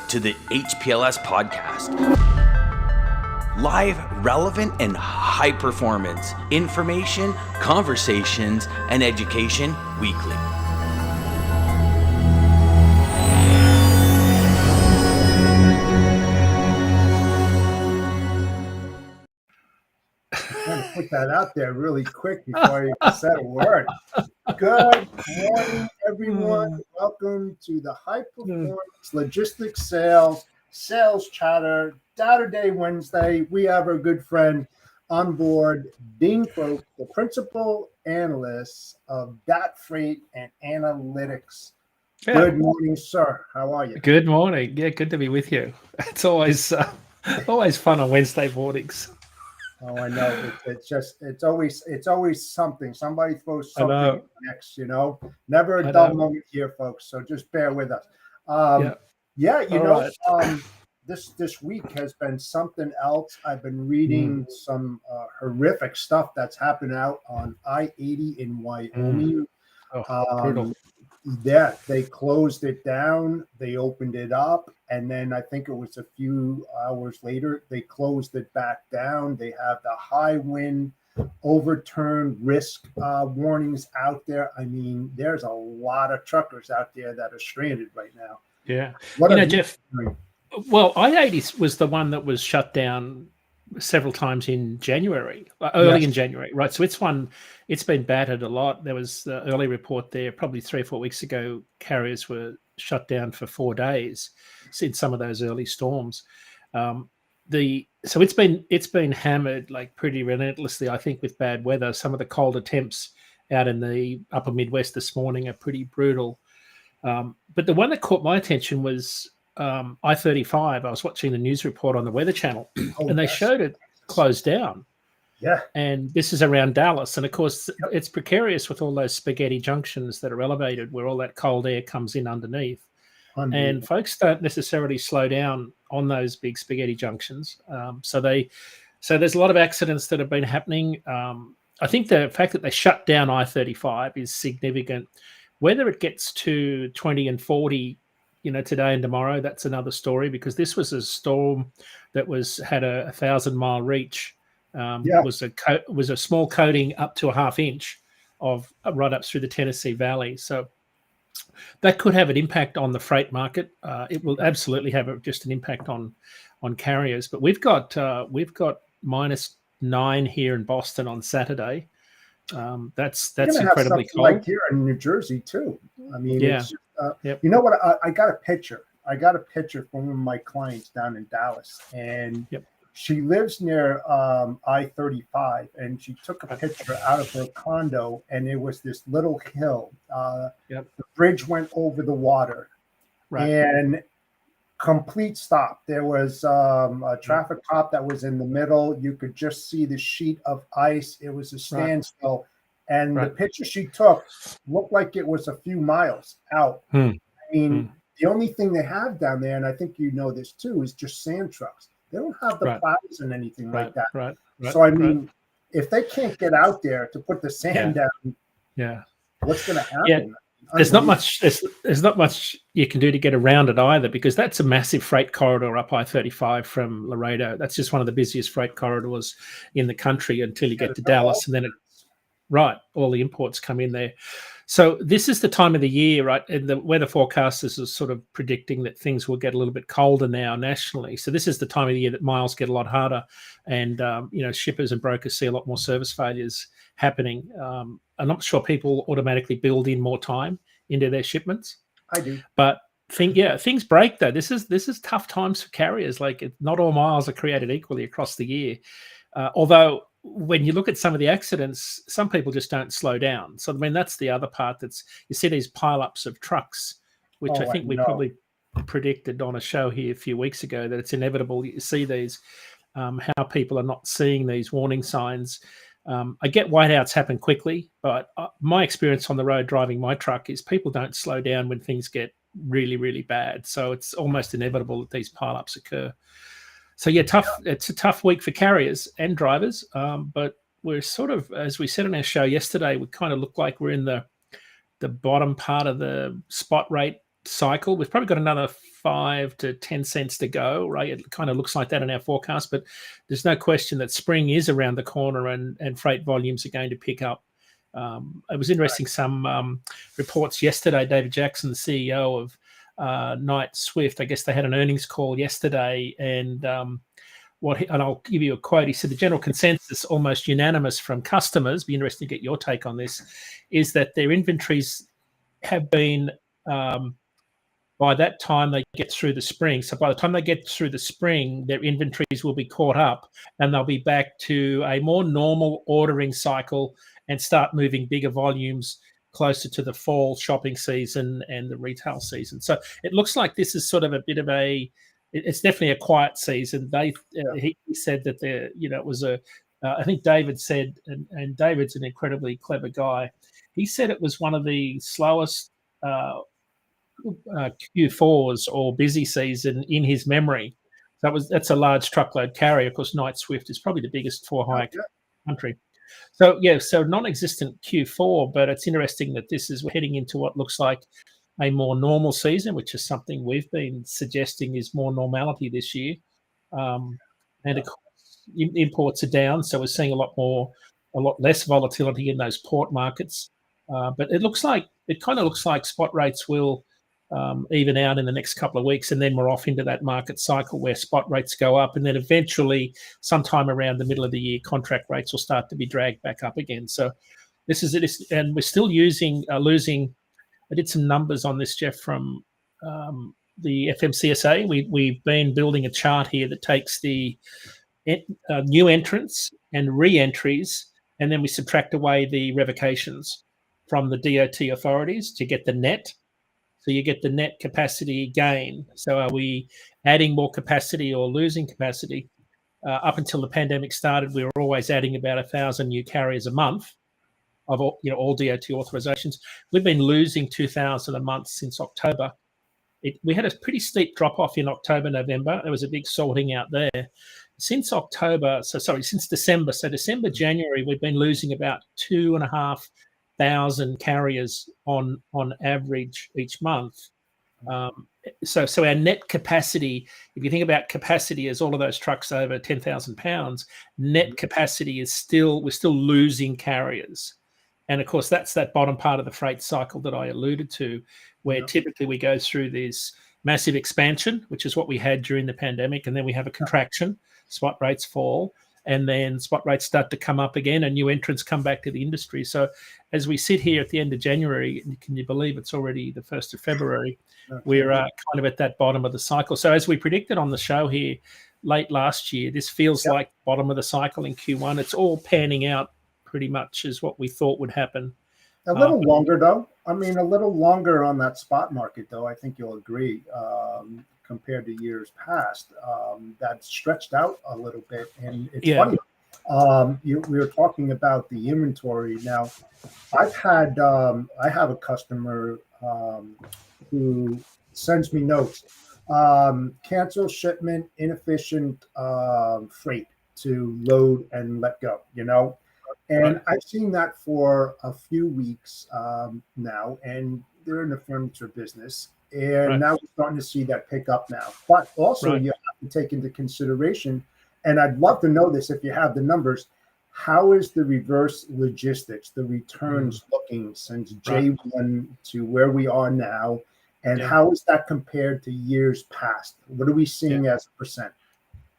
to the HPLS podcast. Live, relevant, and high performance information, conversations, and education weekly. I'm gonna put that out there really quick before you said a word. Good morning, everyone. Welcome to the High Performance Logistics Sales Chatter, Saturday, Wednesday. We have our good friend on board, Dean Croke, the principal analyst of DAT Freight and Analytics. Yeah. Good morning, sir. How are you? Good morning. Yeah, good to be with you. It's always fun on Wednesday mornings. Oh, I know. It's always something. Somebody throws something next, Never a dull moment here, folks. So just bear with us. This week has been something else. I've been reading some horrific stuff that's happened out on I-80 in Wyoming. Brutal. Yeah, they closed it down. They opened it up. And then I think it was a few hours later, they closed it back down. They have the high wind overturn risk warnings out there. I mean, there's a lot of truckers out there that are stranded right now. Yeah. Jeff. Well, I-80 was the one that was shut down several times in January, early in January, right? So it's been battered a lot. There was the early report there probably 3 or 4 weeks ago. Carriers were shut down for 4 days in some of those early storms. So it's been hammered like pretty relentlessly, I think, with bad weather. Some of the colder temps out in the upper Midwest this morning are pretty brutal. But the one that caught my attention was I-35. I was watching the news report on the Weather Channel, and they showed it closed down. Yeah. And this is around Dallas. And, of course, it's precarious with all those spaghetti junctions that are elevated where all that cold air comes in underneath. And folks don't necessarily slow down on those big spaghetti junctions. So there's a lot of accidents that have been happening. I think the fact that they shut down I-35 is significant. Whether it gets to 20 and 40 today and tomorrow, that's another story, because this was a storm that had a 1,000-mile reach. Was a small coating up to a half inch of right up through the Tennessee Valley. So that could have an impact on the freight market. It will absolutely have just an impact on carriers. But we've got -9 here in Boston on Saturday. That's incredibly cold. Like here in New Jersey too. I mean, it's you know what? I got a picture. I got a picture from one of my clients down in Dallas, and she lives near I-35, and she took a picture out of her condo, and it was this little hill. The bridge went over the water, and complete stop. There was a traffic cop that was in the middle. You could just see the sheet of ice. It was a standstill. And the picture she took looked like it was a few miles out. I mean, the only thing they have down there, and I think you know this too, is just sand trucks. They don't have the plows and anything like that. So, I mean, if they can't get out there to put the sand down, what's going to happen? Yeah. There's not much you can do to get around it either, because that's a massive freight corridor up I-35 from Laredo. That's just one of the busiest freight corridors in the country until you get to Dallas, and then all the imports come in there. So this is the time of the year, right? And the weather forecasters are sort of predicting that things will get a little bit colder now nationally. So this is the time of the year that miles get a lot harder, and shippers and brokers see a lot more service failures happening. I'm not sure people automatically build in more time into their shipments. I do, but things break though. This is tough times for carriers. Like, not all miles are created equally across the year. Although when you look at some of the accidents, some people just don't slow down. So I mean, that's the other part. You see these pileups of trucks, which I think we probably predicted on a show here a few weeks ago, that it's inevitable. You see these, how people are not seeing these warning signs. I get whiteouts happen quickly, but my experience on the road driving my truck is people don't slow down when things get really, really bad. So it's almost inevitable that these pileups occur. So it's a tough week for carriers and drivers, but we're sort of, as we said on our show yesterday, we kind of look like we're in the bottom part of the spot rate cycle. We've probably got another 5 to 10 cents to go, right? It kind of looks like that in our forecast, but there's no question that spring is around the corner and freight volumes are going to pick up. It was interesting, some reports yesterday. David Jackson, the CEO of Knight Swift, I guess they had an earnings call yesterday, and I'll give you a quote. He said the general consensus, almost unanimous from customers, be interesting to get your take on this, is that their inventories have been, by that time they get through the spring. So by the time they get through the spring, their inventories will be caught up and they'll be back to a more normal ordering cycle and start moving bigger volumes closer to the fall shopping season and the retail season. So it looks like this is sort of a bit of it's definitely a quiet season. He said that it was I think David said, and David's an incredibly clever guy. He said it was one of the slowest Q4s or busy season in his memory. That's a large truckload carrier. Of course, Knight Swift is probably the biggest for-hire country. So non-existent Q4, but it's interesting that we're heading into what looks like a more normal season, which is something we've been suggesting is more normality this year. And of course, imports are down, so we're seeing a lot less volatility in those port markets. But it kind of looks like spot rates will even out in the next couple of weeks, and then we're off into that market cycle where spot rates go up, and then eventually, sometime around the middle of the year, contract rates will start to be dragged back up again. So this is it, and we're still losing. I did some numbers on this, Jeff, from the FMCSA. We've been building a chart here that takes the new entrants and re-entries, and then we subtract away the revocations from the DOT authorities to get the net. So you get the net capacity gain. So are we adding more capacity or losing capacity? Up until the pandemic started, we were always adding about 1,000 new carriers a month of all DOT authorizations. We've been losing 2,000 a month since October. We had a pretty steep drop-off in October, November. There was a big sorting out there. Since December. So December, January, we've been losing about 2,500 carriers on average each month. So our net capacity, if you think about capacity as all of those trucks over 10,000 pounds, net capacity is we're still losing carriers. And of course, that's that bottom part of the freight cycle that I alluded to, where typically we go through this massive expansion, which is what we had during the pandemic, and then we have a contraction, spot rates fall, and then spot rates start to come up again and new entrants come back to the industry. So as we sit here at the end of January, can you believe it's already the 1st of February, we're kind of at that bottom of the cycle. So as we predicted on the show here late last year, this feels like bottom of the cycle in Q1. It's all panning out pretty much as what we thought would happen. A little longer, though. I mean, a little longer on that spot market, though. I think you'll agree, compared to years past. That stretched out a little bit. And it's funny. We were talking about the inventory. Now, I have a customer who sends me notes. Cancel shipment, inefficient freight to load and let go, And I've seen that for a few weeks now, and they're in the furniture business. And now we're starting to see that pick up now. But also you have to take into consideration, and I'd love to know this if you have the numbers, how is the reverse logistics, the returns looking since J1 to where we are now? And how is that compared to years past? What are we seeing as a percent?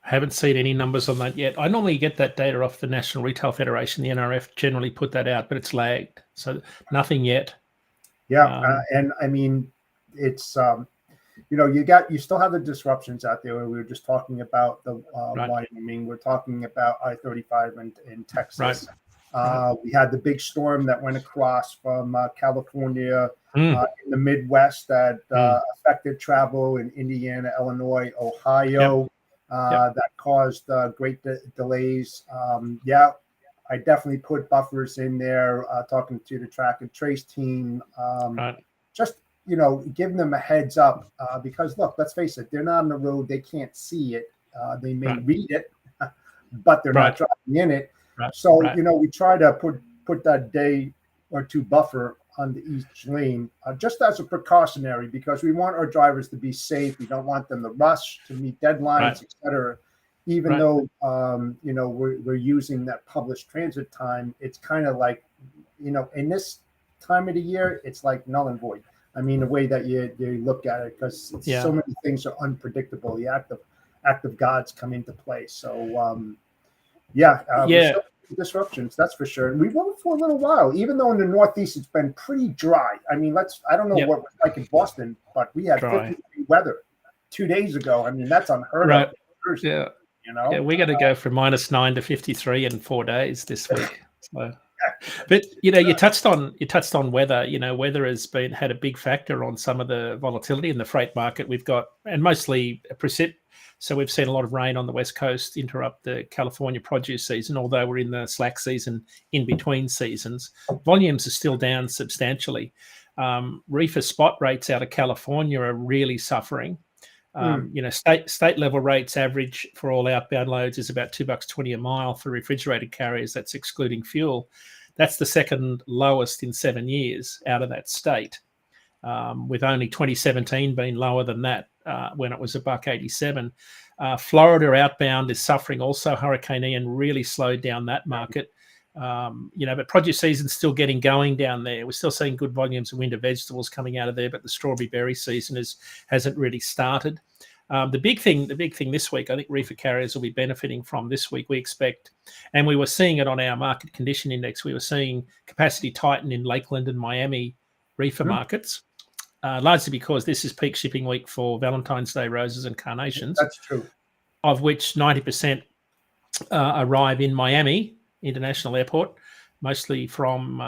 Haven't seen any numbers on that yet. I normally get that data off the National Retail Federation. The NRF generally put that out, but it's lagged. So nothing yet. And I mean, it's, you still have the disruptions out there. We were just talking about the Wyoming. We're talking about I-35 in Texas. We had the big storm that went across from California in the Midwest that affected travel in Indiana, Illinois, Ohio. That caused great delays. I definitely put buffers in there, talking to the track and trace team, just, giving them a heads up, because look, let's face it, they're not on the road. They can't see it. They may read it, but they're not driving in it. So, we try to put that day or two buffer each lane, just as a precautionary, because we want our drivers to be safe. We don't want them to rush to meet deadlines, etc. Even though we're using that published transit time, it's kind of like, in this time of the year, it's like null and void. I mean, the way that you look at it, because so many things are unpredictable. The act of God's come into play. So disruptions, that's for sure. And we won't for a little while, even though in the Northeast it's been pretty dry. I mean, I don't know what it was like in Boston, but we had 50-degree weather 2 days ago. I mean, that's unheard of. Yeah. We're going to go from -9 to 53 in 4 days this week. So, but you touched on weather. Weather has had a big factor on some of the volatility in the freight market. We've got, and mostly precip. So we've seen a lot of rain on the West Coast interrupt the California produce season, although we're in the slack season in between seasons. Volumes are still down substantially. Reefer spot rates out of California are really suffering. State level rates average for all outbound loads is about $2.20 a mile for refrigerated carriers. That's excluding fuel. That's the second lowest in 7 years out of that state, with only 2017 being lower than that when it was $1.87. Florida outbound is suffering also. Hurricane Ian really slowed down that market. But produce season's still getting going down there. We're still seeing good volumes of winter vegetables coming out of there, but the strawberry berry season hasn't really started. The big thing this week, I think reefer carriers will be benefiting from this week. We expect, and we were seeing it on our market condition index, we were seeing capacity tighten in Lakeland and Miami reefer markets, largely because this is peak shipping week for Valentine's Day roses and carnations. That's true. Of which 90% arrive in Miami International Airport, mostly from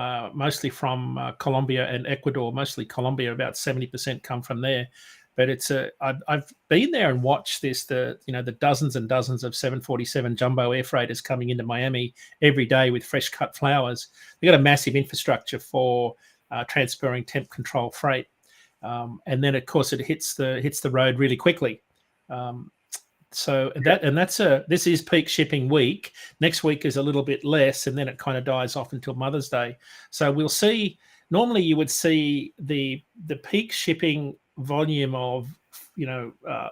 Colombia and Ecuador. Mostly Colombia, about 70% come from there. But I've been there and watched this. The dozens and dozens of 747 jumbo air freighters coming into Miami every day with fresh cut flowers. They've got a massive infrastructure for transferring temp control freight, and then of course it hits the road really quickly. This is peak shipping week. Next week is a little bit less, and then it kind of dies off until Mother's Day. So we'll see. Normally, you would see the peak shipping volume of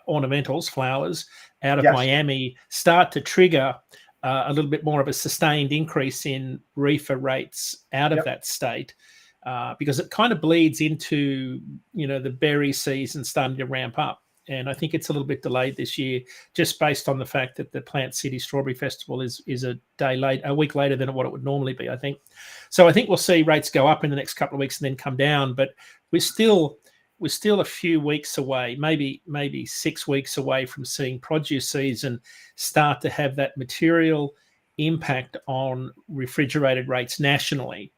ornamentals, flowers, out of Miami start to trigger a little bit more of a sustained increase in reefer rates out of that state, because it kind of bleeds into the berry season starting to ramp up. And I think it's a little bit delayed this year, just based on the fact that the Plant City Strawberry Festival is a week later than what it would normally be, I think. So I think we'll see rates go up in the next couple of weeks and then come down. But we're still a few weeks away, maybe 6 weeks away from seeing produce season start to have that material impact on refrigerated rates nationally.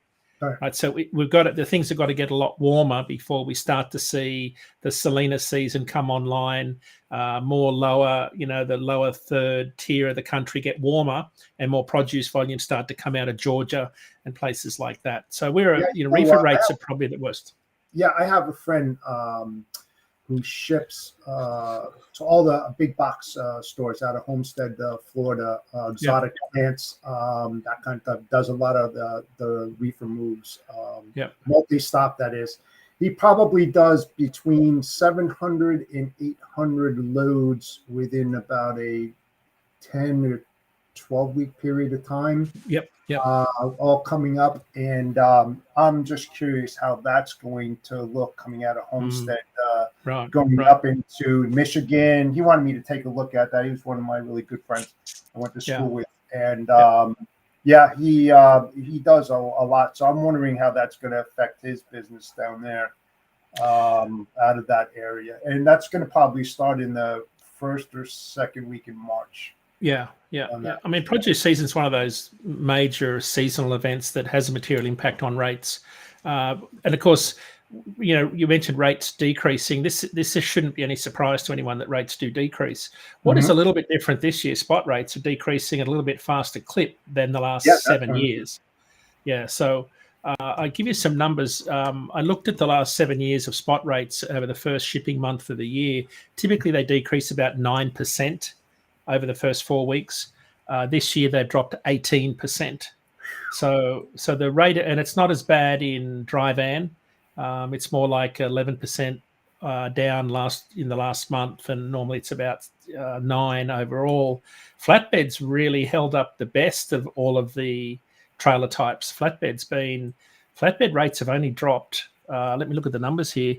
Right, so we've got it. The things have got to get a lot warmer before we start to see the Salinas season come online. The lower third tier of the country get warmer, and more produce volumes start to come out of Georgia and places like that. So reefer rates are probably the worst. Yeah, I have a friend who ships to all the big box stores out of Homestead, Florida, exotic plants, that kind of stuff. Does a lot of the reefer moves, multi-stop, that is. He probably does between 700 and 800 loads within about a 10 or 12-week period of time. All coming up, and I'm just curious how that's going to look coming out of Homestead, going up into Michigan. He wanted me to take a look at that. He was one of my really good friends I went to school with, and he does a lot. So I'm wondering how that's going to affect his business down there, out of that area, and that's going to probably start in the first or second week in March. Yeah. I mean, produce season is one of those major seasonal events that has a material impact on rates. And of course, you mentioned rates decreasing. This shouldn't be any surprise to anyone that rates do decrease. What is a little bit different this year? Spot rates are decreasing at a little bit faster clip than the last 7 years. Yeah. So I'll give you some numbers. I looked at the last 7 years of spot rates over the first shipping month of the year. Typically, they decrease about 9% over the first 4 weeks. This year, they've dropped 18%. So the rate, and it's not as bad in dry van. It's more like 11% down in the last month, and normally it's about 9 overall. Flatbeds really held up the best of all of the trailer types. Flatbed rates have only dropped. Let me look at the numbers here.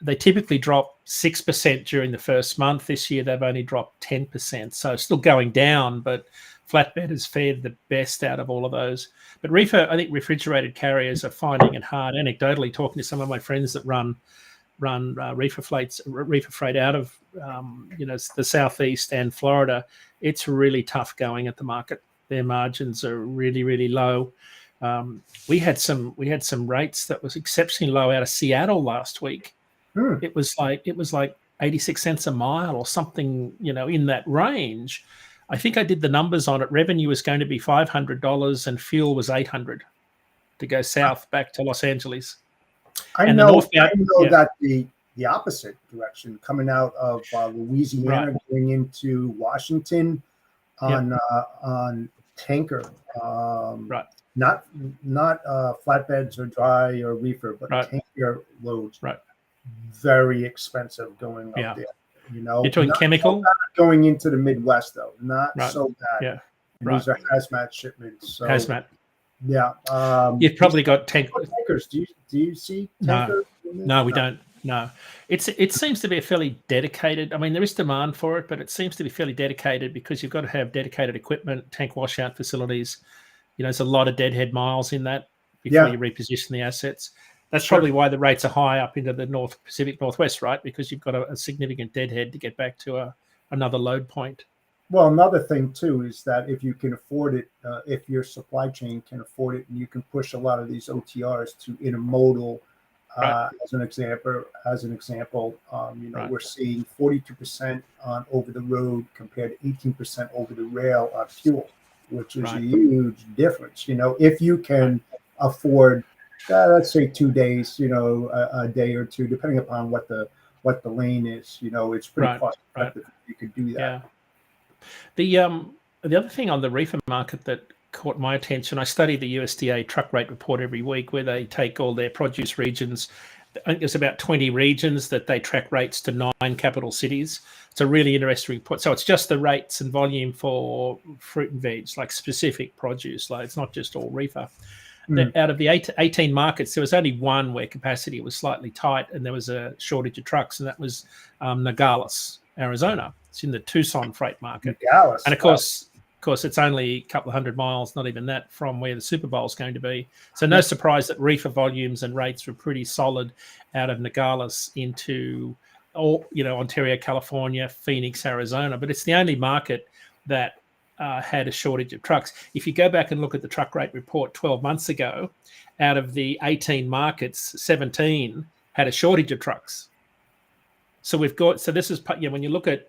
They typically drop 6% during the first month. This year they've only dropped 10%. So it's still going down, but flatbed has fared the best out of all of those. But I think refrigerated carriers are finding it hard. Anecdotally, talking to some of my friends that run reefer freight out of the southeast and Florida, it's really tough going at the market. Their margins are really, really low. We had some rates that was exceptionally low out of Seattle last week. It was like 86 cents a mile or something, in that range. I think I did the numbers on it. Revenue was going to be $500 and fuel was $800 to go south back to Los Angeles. I know that the opposite direction, coming out of Louisiana, going into Washington on tanker, not flatbeds or dry or reefer, but tanker loads. Right. Very expensive going up there. You're talking chemical? So going into the Midwest, though. Not so bad. Yeah. These are hazmat shipments. So, hazmat. Yeah. You've probably got tankers. Do you see tankers? No, we don't. No. It seems to be a fairly dedicated. I mean, there is demand for it, but it seems to be fairly dedicated because you've got to have dedicated equipment, tank washout facilities. There's a lot of deadhead miles in that before you reposition the assets. That's probably why the rates are high up into the Pacific Northwest, right? Because you've got a significant deadhead to get back to another load point. Well, another thing, too, is that if you can afford it, if your supply chain can afford it, and you can push a lot of these OTRs to intermodal, as an example, we're seeing 42% on over the road compared to 18% over the rail on fuel, which is a huge difference. If you can afford, let's say 2 days, a day or two, depending upon what the lane is, it's pretty cost effective. You could do that. Yeah. The other thing on the reefer market that caught my attention, I study the USDA truck rate report every week, where they take all their produce regions. I think there's about 20 regions that they track rates to 9 capital cities. It's a really interesting report. So it's just the rates and volume for fruit and veg, like specific produce. Like it's not just all reefer. Out of the 18 markets, there was only one where capacity was slightly tight and there was a shortage of trucks, and that was Nogales, Arizona. It's in the Tucson freight market. Nogales, and of course, it's only a couple of 100 miles, not even that, from where the Super Bowl is going to be. So no surprise that reefer volumes and rates were pretty solid out of Nogales into Ontario, California, Phoenix, Arizona. But it's the only market that had a shortage of trucks. If you go back and look at the truck rate report 12 months ago, out of the 18 markets, 17 had a shortage of trucks. So this is, when you look at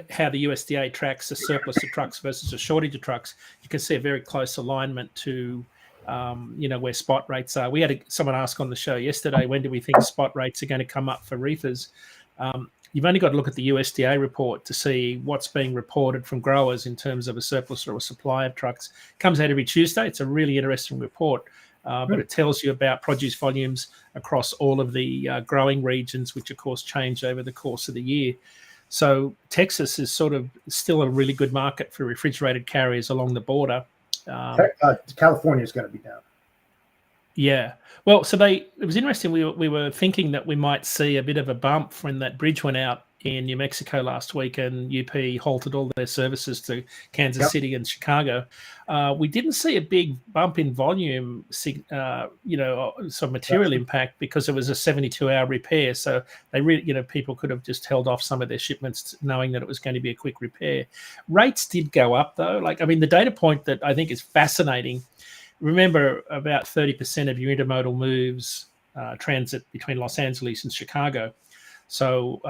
how the USDA tracks a surplus of trucks versus a shortage of trucks, you can see a very close alignment to, where spot rates are. We had someone ask on the show yesterday, when do we think spot rates are going to come up for reefers? You've only got to look at the USDA report to see what's being reported from growers in terms of a surplus or a supply of trucks. It comes out every Tuesday. It's a really interesting report, but it tells you about produce volumes across all of the growing regions, which of course change over the course of the year. So Texas is sort of still a really good market for refrigerated carriers along the border. California is going to be down. Yeah. Well, so it was interesting. We were thinking that we might see a bit of a bump when that bridge went out in New Mexico last week and UP halted all their services to Kansas City and Chicago. We didn't see a big bump in volume, some material impact, because it was a 72-hour repair. So they really, people could have just held off some of their shipments knowing that it was going to be a quick repair. Rates did go up though. The data point that I think is fascinating, remember about 30% of your intermodal moves transit between Los Angeles and Chicago. So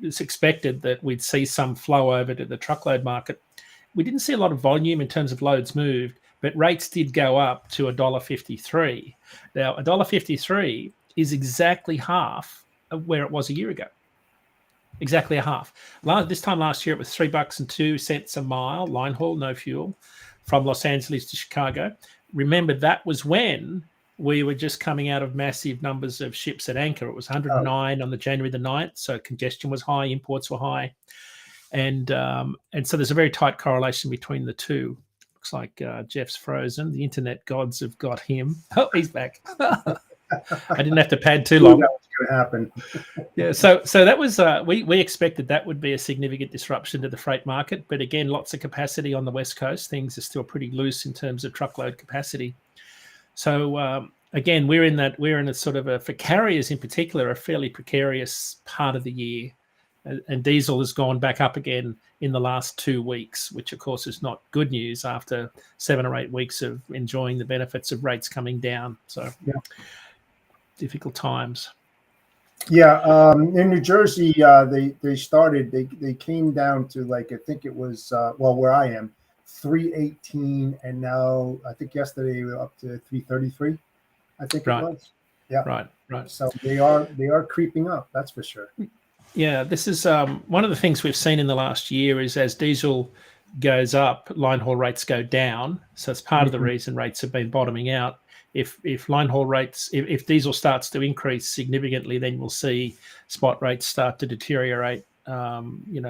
it's expected that we'd see some flow over to the truckload market. We didn't see a lot of volume in terms of loads moved, but rates did go up to $1.53. Now, $1.53 is exactly half of where it was a year ago. Exactly a half. This time last year, it was $3.02 a mile, line haul, no fuel. from Los Angeles to Chicago. Remember, that was when we were just coming out of massive numbers of ships at anchor. It was 109 on the January the 9th, so congestion was high, imports were high. And so there's a very tight correlation between the two. Looks like Jeff's frozen. The internet gods have got him. Oh, he's back. I didn't have to pad too long. That was going to happen. Yeah, so that was we expected that would be a significant disruption to the freight market, but again, lots of capacity on the West Coast. Things are still pretty loose in terms of truckload capacity. So again, we're in a sort of for carriers in particular, a fairly precarious part of the year, and diesel has gone back up again in the last 2 weeks, which of course is not good news after 7 or 8 weeks of enjoying the benefits of rates coming down. So difficult times. Yeah, in New Jersey, they came down to, like, I think it was where I am, 318, and now I think yesterday we were up to 333. I think it was. Yeah. Right. So they are creeping up. That's for sure. Yeah, this is one of the things we've seen in the last year is as diesel goes up, line haul rates go down. So it's part of the reason rates have been bottoming out. If line haul rates, if diesel starts to increase significantly, then we'll see spot rates start to deteriorate,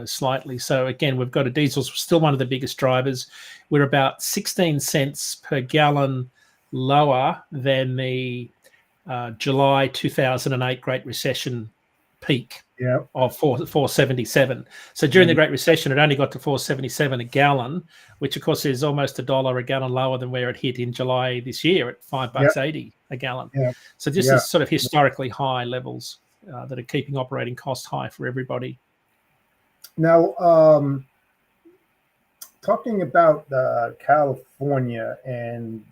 slightly. So again, we've got diesel's still one of the biggest drivers. We're about 16 cents per gallon lower than the July 2008 Great Recession peak of 4.77. So during the Great Recession, it only got to 4.77 a gallon, which of course is almost $1 a gallon lower than where it hit in July this year at $5.80 a gallon. So this is sort of historically high levels that are keeping operating costs high for everybody. Now, talking about California and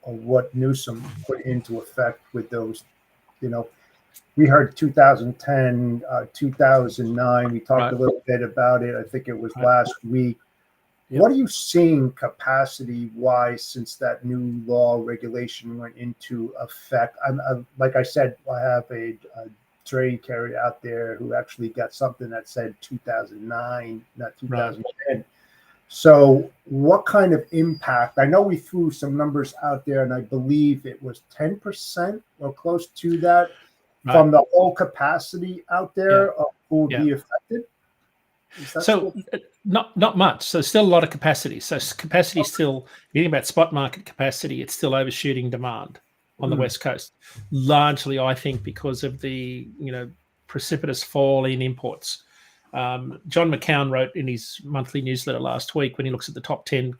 what Newsom put into effect with those, we heard 2010, 2009. We talked a little bit about it. I think it was last week. What are you seeing capacity-wise since that new law regulation went into effect? Like I said, I have a train carrier out there who actually got something that said 2009, not 2010. So what kind of impact? I know we threw some numbers out there, and I believe it was 10% or close to that from the whole capacity out there who would be affected. So not much. So still a lot of capacity. So capacity still, if you think about spot market capacity, it's still overshooting demand on the West Coast, largely, I think, because of the precipitous fall in imports. John McCown wrote in his monthly newsletter last week, when he looks at the top 10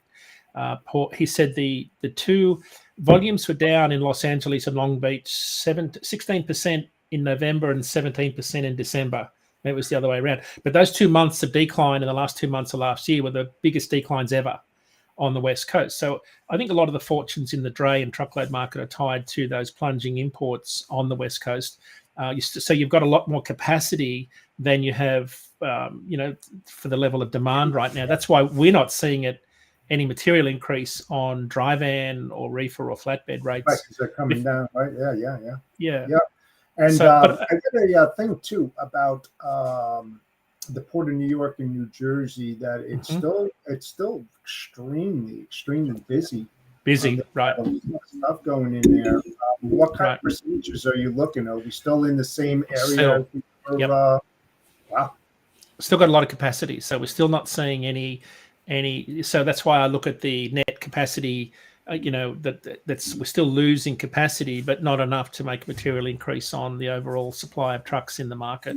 port, he said the two volumes were down in Los Angeles and Long Beach 16% in November and 17% in December. Maybe it was the other way around. But those 2 months of decline in the last 2 months of last year were the biggest declines ever on the West Coast. So I think a lot of the fortunes in the dray and truckload market are tied to those plunging imports on the West Coast. So you've got a lot more capacity than you have, for the level of demand right now. That's why we're not seeing any material increase on dry van or reefer or flatbed rates. Prices are coming down, right? Yeah. And so, I did a thing too about the Port of New York and New Jersey, that it's still extremely busy. Right? Stuff going in there. What kind of procedures are you looking at? Are we still in the same area? Wow. Still got a lot of capacity, so we're still not seeing any. So that's why I look at the net capacity. That's we're still losing capacity, but not enough to make a material increase on the overall supply of trucks in the market.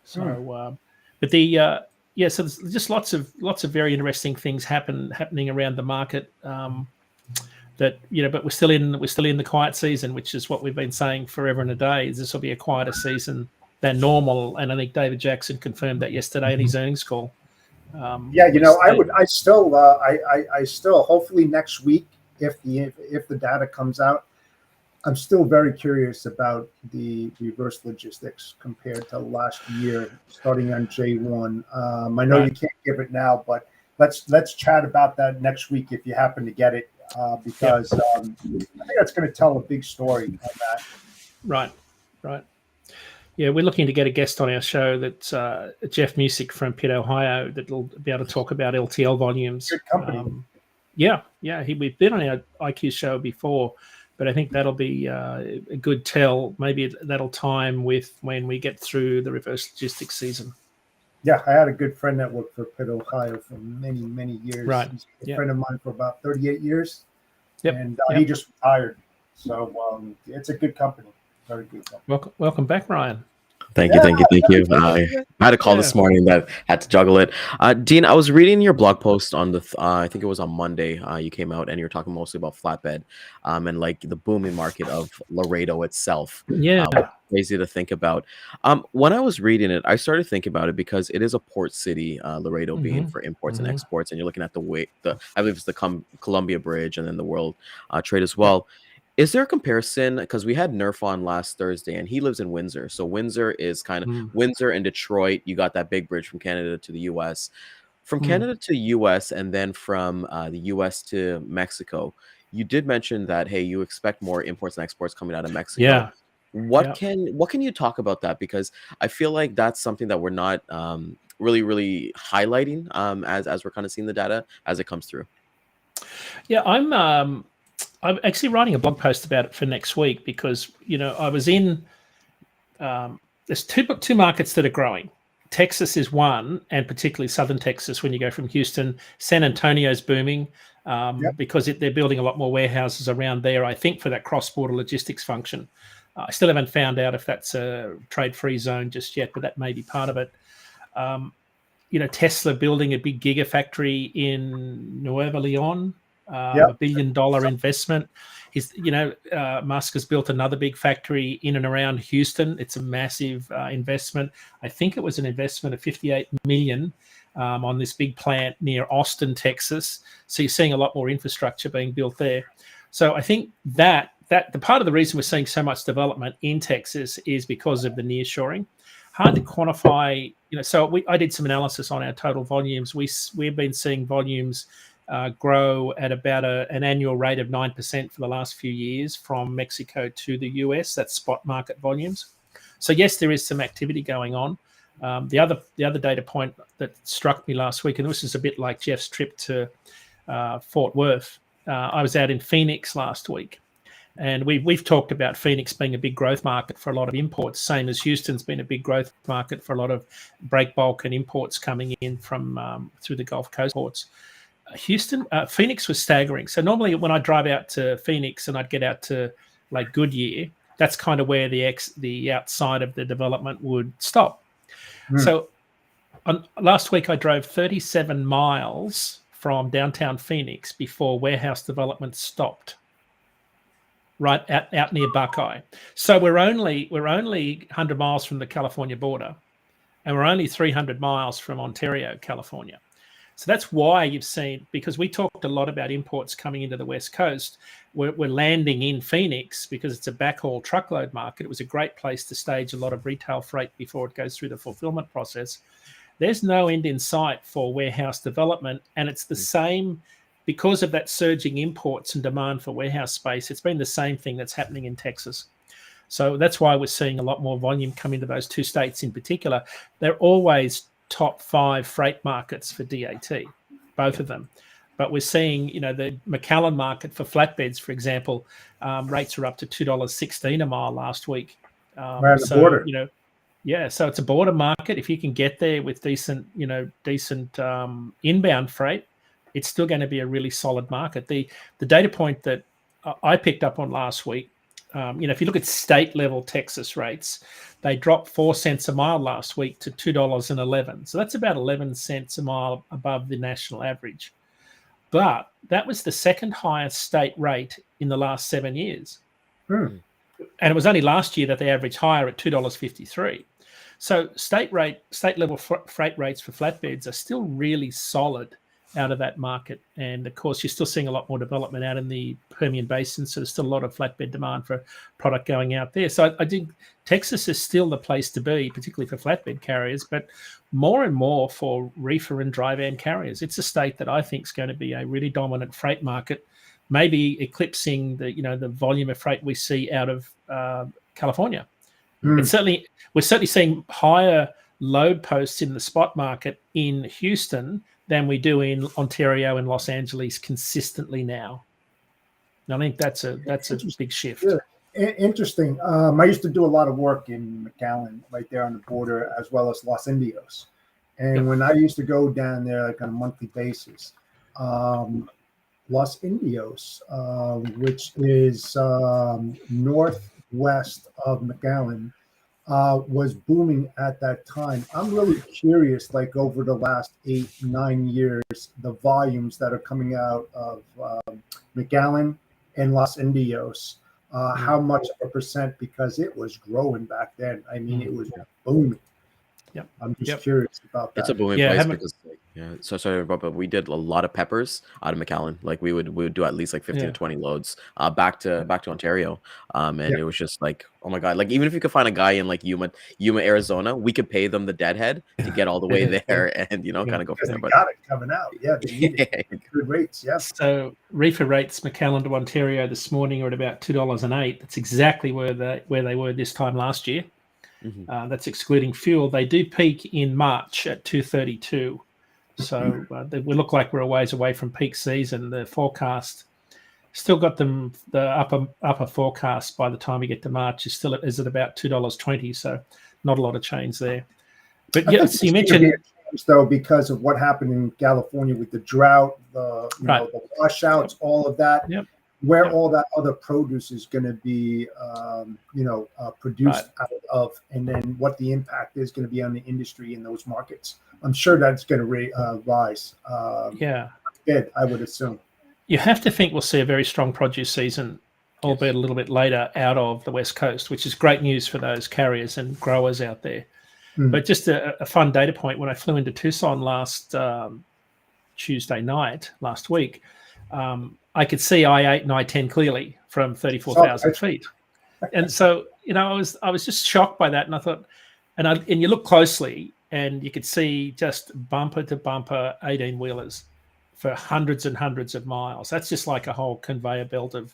So, but so there's just lots of very interesting things happening around the market. But we're still in the quiet season, which is what we've been saying forever and a day. This will be a quieter season than normal, and I think David Jackson confirmed that yesterday in his earnings call. I still hopefully next week, if the data comes out, I'm still very curious about the reverse logistics compared to last year, starting on J1. I know you can't give it now, but let's chat about that next week if you happen to get it, because I think that's going to tell a big story on that. Right. Yeah, we're looking to get a guest on our show that's Jeff Music from Pitt, Ohio, that'll be able to talk about LTL volumes. Good company. We've been on our IQ show before, but I think that'll be a good tell. Maybe that'll time with when we get through the reverse logistics season. Yeah, I had a good friend that worked for Pitt, Ohio for many, many years. Right. He's a friend of mine for about 38 years. Yep. And he just retired. So it's a good company. Very good company. Welcome back, Ryan. Thank you. I had a call this morning that had to juggle it. Dean, I was reading your blog post on the, I think it was on Monday. You came out and you were talking mostly about flatbed, and like the booming market of Laredo itself. Yeah, crazy to think about. When I was reading it, I started thinking about it because it is a port city, Laredo being for imports and exports, and you're looking at I believe it's the Columbia Bridge and then the world trade as well. Is there a comparison? Because we had Nerf on last Thursday, and he lives in Windsor. So Windsor is kind of Windsor and Detroit. You got that big bridge from Canada to the U.S. From Canada to U.S. and then from the U.S. to Mexico. You did mention that, hey, you expect more imports and exports coming out of Mexico. Yeah. What can you talk about that? Because I feel like that's something that we're not really highlighting as we're kind of seeing the data as it comes through. Yeah, I'm actually writing a blog post about it for next week because, I was in, there's two markets that are growing. Texas is one, and particularly Southern Texas, when you go from Houston. San Antonio's booming because they're building a lot more warehouses around there, I think, for that cross-border logistics function. I still haven't found out if that's a trade-free zone just yet, but that may be part of it. Tesla building a big gigafactory in Nuevo Leon, $1 billion investment. Musk has built another big factory in and around Houston. It's a massive investment. I think it was an investment of $58 million on this big plant near Austin, Texas. So you're seeing a lot more infrastructure being built there. So I think that the part of the reason we're seeing so much development in Texas is because of the nearshoring. Hard to quantify. I did some analysis on our total volumes. We've been seeing volumes grow at about an annual rate of 9% for the last few years from Mexico to the US. That's spot market volumes. So yes, there is some activity going on. The other data point that struck me last week, and this is a bit like Jeff's trip to Fort Worth. I was out in Phoenix last week, and we've talked about Phoenix being a big growth market for a lot of imports, same as Houston's been a big growth market for a lot of break bulk and imports coming in from through the Gulf Coast ports. Phoenix was staggering. So normally when I drive out to Phoenix and I'd get out to like Goodyear, that's kind of where the outside of the development would stop. So last week I drove 37 miles from downtown Phoenix before warehouse development stopped, right out near Buckeye. So we're only 100 miles from the California border, and we're only 300 miles from Ontario, California. So that's why you've seen, because we talked a lot about imports coming into the West Coast, we're landing in Phoenix because it's a backhaul truckload market. It was a great place to stage a lot of retail freight before it goes through the fulfillment process. There's no end in sight for warehouse development, and it's the same because of that surging imports and demand for warehouse space. It's been the same thing that's happening in Texas. So that's why we're seeing a lot more volume come into those two states in particular. They're always top 5 freight markets for DAT, both of them. But we're seeing, the McAllen market for flatbeds, for example, rates are up to $2.16 a mile last week. Around the border. So it's a border market. If you can get there with decent inbound freight, it's still going to be a really solid market. The data point that I picked up on last week, if you look at state level Texas rates, they dropped 4 cents a mile last week to $2.11. So that's about 11 cents a mile above the national average. But that was the second highest state rate in the last 7 years. And it was only last year that they averaged higher at $2.53. So state level freight rates for flatbeds are still really solid out of that market. And of course, you're still seeing a lot more development out in the Permian Basin. So there's still a lot of flatbed demand for product going out there. So I think Texas is still the place to be, particularly for flatbed carriers, but more and more for reefer and dry van carriers. It's a state that I think is going to be a really dominant freight market, maybe eclipsing the volume of freight we see out of California. We're certainly seeing higher load posts in the spot market in Houston than we do in Ontario and Los Angeles consistently now. And I think that's a big shift. Yeah. Interesting. I used to do a lot of work in McAllen, right there on the border, as well as Los Indios. And when I used to go down there like on a monthly basis, Los Indios, which is northwest of McAllen, was booming at that time. I'm really curious, like over the last 8-9 years, the volumes that are coming out of McAllen and Los Indios, how much of a percent, because it was growing back then. I mean, it was booming. Yep. I'm just curious about that. It's a booming place because so sorry, but we did a lot of peppers out of McAllen. Like we would do at least like 15 to 20 loads back to Ontario. And it was just like, oh my God, like even if you could find a guy in like Yuma, Arizona, we could pay them the deadhead to get all the way there and kind of go from there. But got it coming out. Yeah, they need it. Good rates. Yeah. So reefer rates McAllen to Ontario this morning are at about $2.08. That's exactly where they were this time last year. That's excluding fuel. They do peak in March at 232. So we look like we're a ways away from peak season. The forecast still got them, the upper forecast by the time we get to March is at about $2.20. So not a lot of change there. But yes, you mentioned though, because of what happened in California with the drought, the washouts, all of that. Where all that other produce is going to be, produced out of, and then what the impact is going to be on the industry in those markets. I'm sure that's going to rise. I would assume. You have to think we'll see a very strong produce season, albeit a little bit later, out of the West Coast, which is great news for those carriers and growers out there. But just a fun data point, when I flew into Tucson last Tuesday night, last week, I could see I-8 and I-10 clearly from 34,000 feet. And so, I was just shocked by that. And I thought, and you look closely and you could see just bumper to bumper 18-wheelers for hundreds and hundreds of miles. That's just like a whole conveyor belt of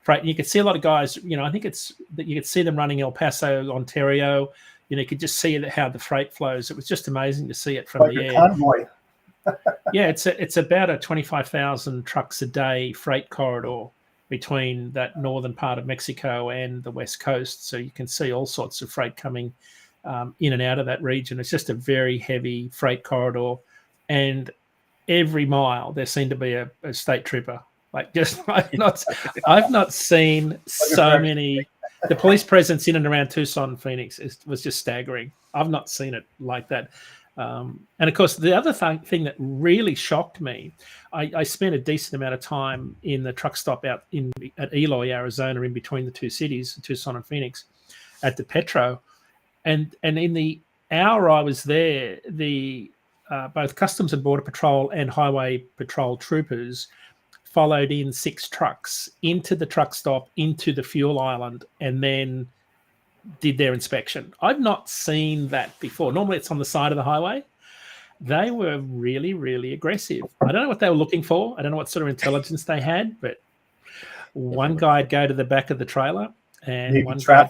freight. And you could see a lot of guys, I think it's that you could see them running El Paso, Ontario. You could just see how the freight flows. It was just amazing to see it from like the air. Convoy. It's about a 25,000 trucks a day freight corridor between that northern part of Mexico and the West Coast. So you can see all sorts of freight coming in and out of that region. It's just a very heavy freight corridor, and every mile there seemed to be a state trooper. Like I've not seen so many. The police presence in and around Tucson, Phoenix was just staggering. I've not seen it like that. And of course, the other thing that really shocked me, I spent a decent amount of time in the truck stop out at Eloy, Arizona, in between the two cities, Tucson and Phoenix, at the Petro. And in the hour I was there, the both Customs and Border Patrol and Highway Patrol troopers followed in 6 trucks into the truck stop, into the fuel island, and then did their inspection. I've not seen that before. Normally it's on the side of the highway. They were really, really aggressive. I don't know what they were looking for. I don't know what sort of intelligence they had, but one guy'd go to the back of the trailer, and one guy'd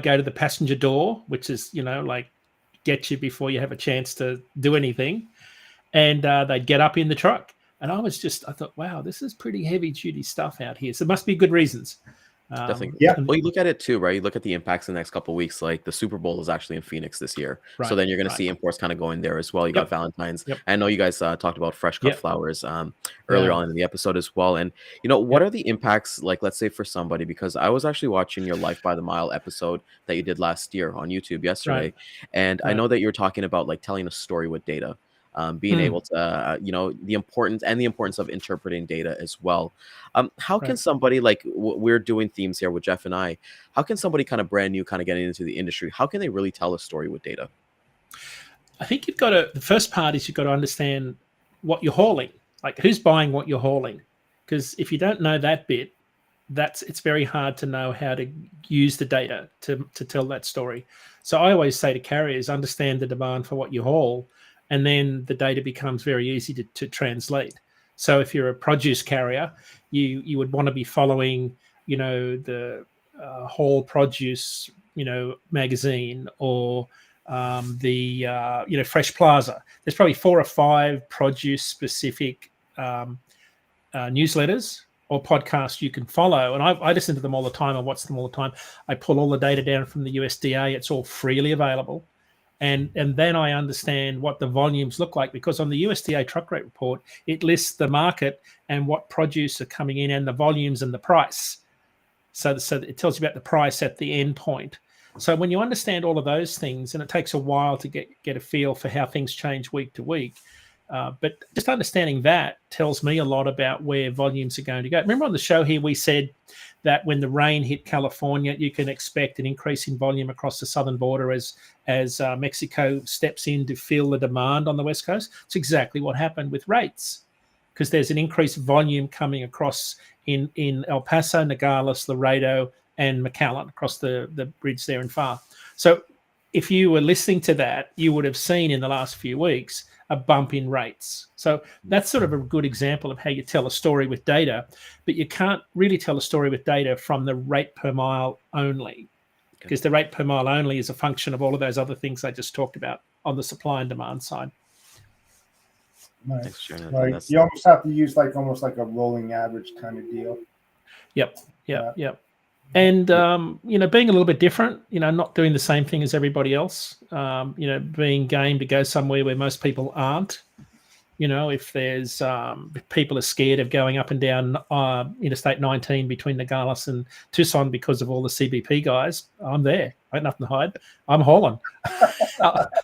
go to the passenger door, which is, like get you before you have a chance to do anything. And they'd get up in the truck. And I thought, wow, this is pretty heavy duty stuff out here. So there must be good reasons. Definitely. Well, you look at it too, right? You look at the impacts in the next couple of weeks. Like the Super Bowl is actually in Phoenix this year, so then you're going to see imports kind of going there as well. You got Valentine's. I know you guys talked about fresh cut flowers earlier on in the episode as well. And what are the impacts? Like, let's say for somebody, because I was actually watching your Life by the Mile episode that you did last year on YouTube yesterday, and I know that you were talking about like telling a story with data. Being able to, the importance of interpreting data as well. How can somebody, like we're doing themes here with Jeff and I, how can somebody kind of brand new, kind of getting into the industry, how can they really tell a story with data? I think the first part is you've got to understand what you're hauling, like who's buying what you're hauling. Because if you don't know that bit, it's very hard to know how to use the data to tell that story. So I always say to carriers, understand the demand for what you haul, and then the data becomes very easy to translate. So if you're a produce carrier, you would want to be following, the whole produce magazine, or the Fresh Plaza. There's probably 4 or 5 produce-specific newsletters or podcasts you can follow, and I listen to them all the time. I watch them all the time. I pull all the data down from the USDA. It's all freely available, and then I understand what the volumes look like, because on the USDA truck rate report, it lists the market and what produce are coming in and the volumes and the price. So it tells you about the price at the end point. So when you understand all of those things, and it takes a while to get a feel for how things change week to week, but just understanding that tells me a lot about where volumes are going to go. Remember on the show here, we said that when the rain hit California, you can expect an increase in volume across the southern border as Mexico steps in to fill the demand on the West Coast. It's exactly what happened with rates, because there's an increased volume coming across in El Paso, Nogales, Laredo, and McAllen, across the bridge there in Far. So if you were listening to that, you would have seen in the last few weeks a bump in rates. So that's sort of a good example of how you tell a story with data, but you can't really tell a story with data from the rate per mile only, because the rate per mile only is a function of all of those other things I just talked about on the supply and demand side. Right. You almost have to use almost like a rolling average kind of deal. Yep. And, being a little bit different, not doing the same thing as everybody else, being game to go somewhere where most people aren't. If there's if people are scared of going up and down Interstate 19 between Nogales and Tucson because of all the CBP guys, I'm there. I got nothing to hide. I'm hauling.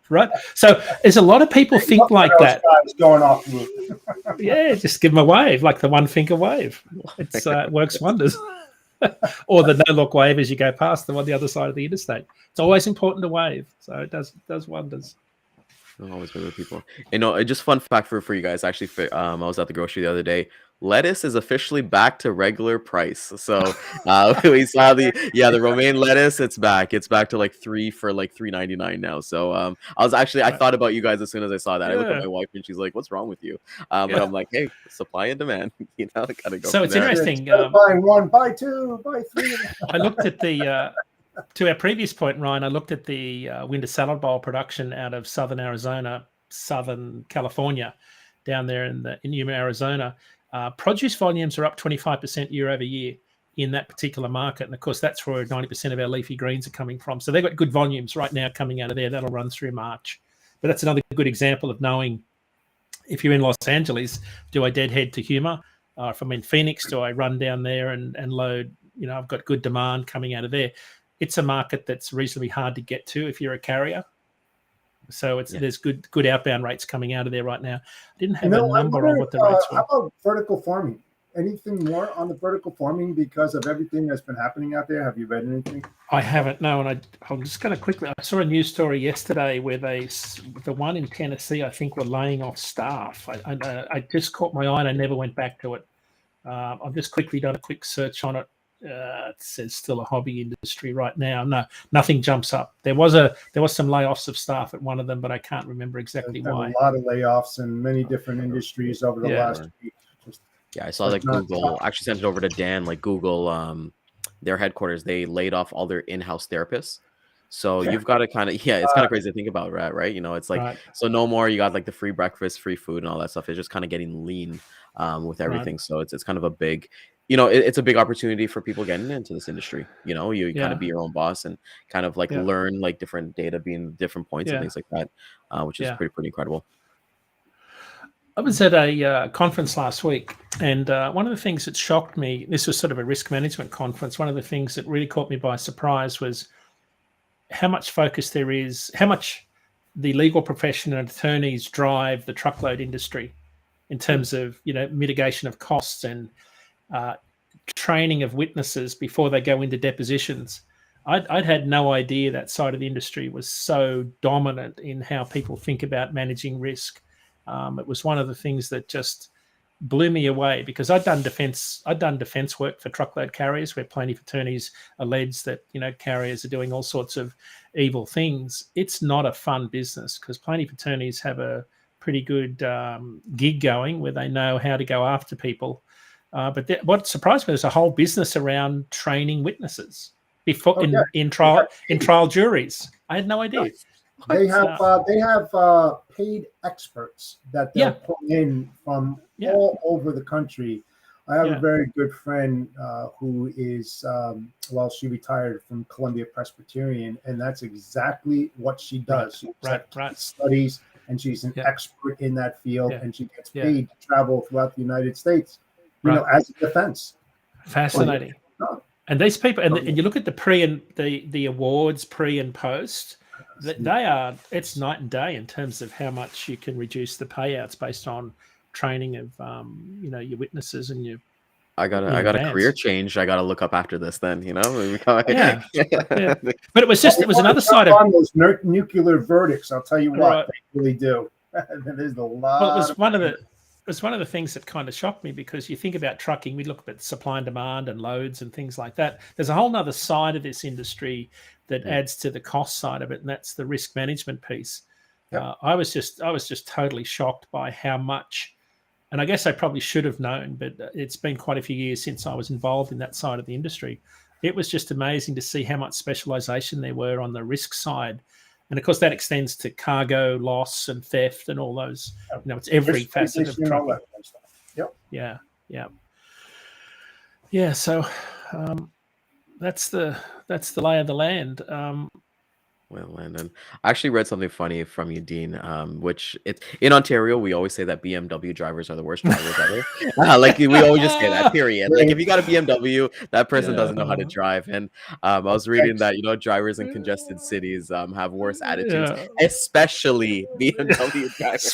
Right? So there's a lot of people think like that. Guys going off route. Yeah, just give them a wave, like the one finger wave. It works wonders. Or the no-look wave as you go past them on the other side of the interstate. It's always important to wave, so it does wonders. Always good with people. Just fun fact for you guys. Actually, I was at the grocery the other day. Lettuce is officially back to regular price. So we saw the romaine lettuce. It's back. It's back to $3 for $3.99 now. So I thought about you guys as soon as I saw that. Yeah. I looked at my wife and she's like, "What's wrong with you?" But I'm like, "Hey, supply and demand. Gotta go." So it's interesting. Buy 1, buy 2, buy 3. I looked at to our previous point, Ryan, I looked at the winter salad bowl production out of southern Arizona, southern California, down there in Yuma, Arizona. Produce volumes are up 25% year over year in that particular market. And of course, that's where 90% of our leafy greens are coming from. So they've got good volumes right now coming out of there. That'll run through March. But that's another good example of knowing, if you're in Los Angeles, do I deadhead to Yuma? If I'm in Phoenix, do I run down there and load? I've got good demand coming out of there. It's a market that's reasonably hard to get to if you're a carrier. So there's good outbound rates coming out of there right now. I didn't have a number on what the rates were. How about vertical farming? Anything more on the vertical farming because of everything that's been happening out there? Have you read anything? I haven't, no. And I'm just going to quickly, I saw a news story yesterday where the one in Tennessee, I think, were laying off staff. I just caught my eye and I never went back to it. I've just quickly done a quick search on it. It says still a hobby industry right now. No, nothing jumps up. There was some layoffs of staff at one of them, but I can't remember exactly why. A lot of layoffs in many different industries over the last week. I saw Google actually sent it over to Dan. Google, their headquarters, they laid off all their in-house therapists. So you've got to kind of, it's kind of crazy to think about, right? It's so no more, you got the free breakfast, free food and all that stuff. It's just kind of getting lean with everything. Right. So it's kind of a big, it's a big opportunity for people getting into this industry. You kind of be your own boss and kind of learn different data being different points and things like that, which is pretty incredible. I was at a conference last week, and one of the things that shocked me, this was sort of a risk management conference, one of the things that really caught me by surprise was how much focus there is, how much the legal profession and attorneys drive the truckload industry in terms of, mitigation of costs and training of witnesses before they go into depositions. I'd had no idea that side of the industry was so dominant in how people think about managing risk. It was one of the things that just blew me away because I'd done defense work for truckload carriers where plaintiff attorneys allege that carriers are doing all sorts of evil things. It's not a fun business because plaintiff attorneys have a pretty good gig going where they know how to go after people. But what surprised me is a whole business around training witnesses. before in trial juries. I had no idea. They have paid experts that they'll pull in from all over the country. I have a very good friend who is, she retired from Columbia Presbyterian, and that's exactly what she does. She studies, and she's an expert in that field, and she gets paid to travel throughout the United States, as a defense. Fascinating. And these people, and you look at the pre and the awards pre and post, it's night and day in terms of how much you can reduce the payouts based on training of your witnesses and your. I got a career change. I got to look up after this. Then But it was another side of those nuclear verdicts. I'll tell you what, they really do. There's a lot. Well, it was one of the things that kind of shocked me, because you think about trucking, we look at supply and demand and loads and things like that. There's a whole nother side of this industry that adds to the cost side of it, and that's the risk management piece. I was just totally shocked by how much, and I guess I probably should have known, but it's been quite a few years since I was involved in that side of the industry. It was just amazing to see how much specialization there were on the risk side. And of course, that extends to cargo loss and theft and all those. It's every facet of trucking. Yeah. So that's the lay of the land. And I actually read something funny from you, Dean, which in Ontario, we always say that BMW drivers are the worst drivers ever. We always just say that, period. Like, if you got a BMW, that person doesn't know how to drive. And I was reading that, drivers in congested cities have worse attitudes, especially BMW drivers.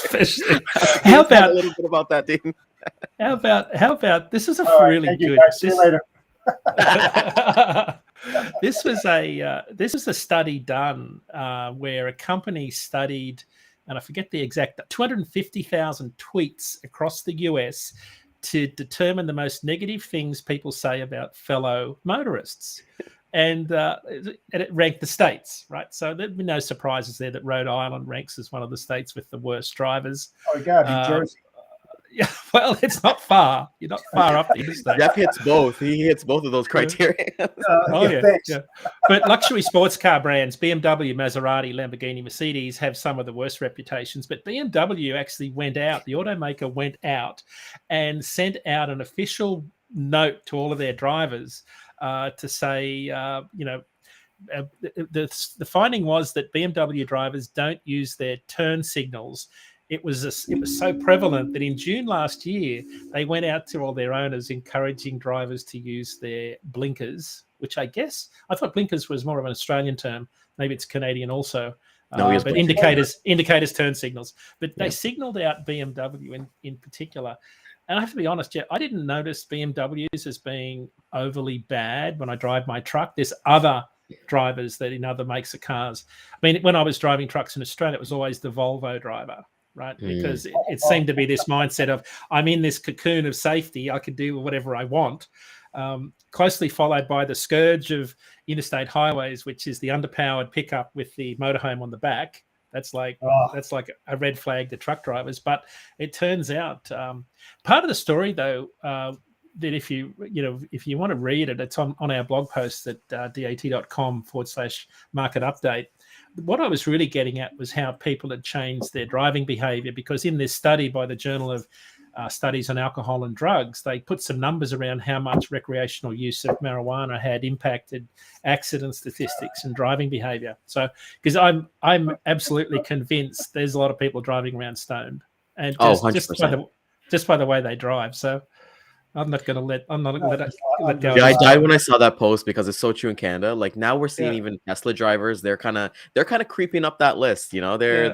How about a little bit about that, Dean? How about this is a really good. See you later. This was a study done where a company studied, and I forget the exact, 250,000 tweets across the US to determine the most negative things people say about fellow motorists, and it ranked the states, right? So there'd be no surprises there that Rhode Island ranks as one of the states with the worst drivers. Oh, God, New Jersey. Yeah, well, it's not far. You're not far up the interstate. Jeff hits both. He hits both of those criteria. Yeah. But luxury sports car brands, BMW, Maserati, Lamborghini, Mercedes, have some of the worst reputations. But BMW actually the automaker went out and sent out an official note to all of their drivers to say, the finding was that BMW drivers don't use their turn signals. It was so prevalent that in June last year, they went out to all their owners encouraging drivers to use their blinkers, which I thought blinkers was more of an Australian term. Maybe it's Canadian also. But indicators, turn signals. But they signaled out BMW in particular. And I have to be honest, I didn't notice BMWs as being overly bad when I drive my truck. There's other drivers that in other makes of cars. I mean, when I was driving trucks in Australia, it was always the Volvo driver. Right, because it seemed to be this mindset of, I'm in this cocoon of safety, I can do whatever I want. Closely followed by the scourge of interstate highways, which is the underpowered pickup with the motorhome on the back. That's like a red flag to truck drivers. But it turns out part of the story, though, that if you want to read it, it's on our blog post at dat.com/market update. What I was really getting at was how people had changed their driving behavior, because in this study by the Journal of Studies on Alcohol and Drugs, they put some numbers around how much recreational use of marijuana had impacted accident statistics and driving behavior. So, because I'm absolutely convinced there's a lot of people driving around stoned, and just by the way they drive. So I'm not going to let go. Yeah, I died when I saw that post, because it's so true in Canada. Like, now we're seeing even Tesla drivers. They're kind of creeping up that list. They're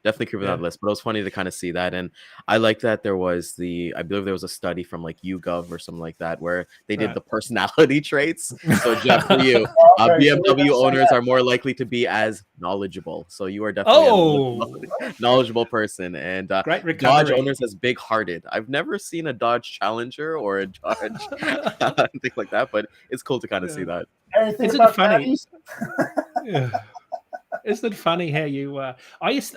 definitely creeping up that list. But it was funny to kind of see that, and I like that I believe there was a study from like YouGov or something like that where they did the personality traits. So Jeff, for you, BMW owners are more likely to be as knowledgeable. So you are definitely a knowledgeable person, and Dodge owners as big-hearted. I've never seen a Dodge Challenger or a Dodge things like that, but it's cool to kind of see that. Isn't it funny? Isn't it funny how you? I used,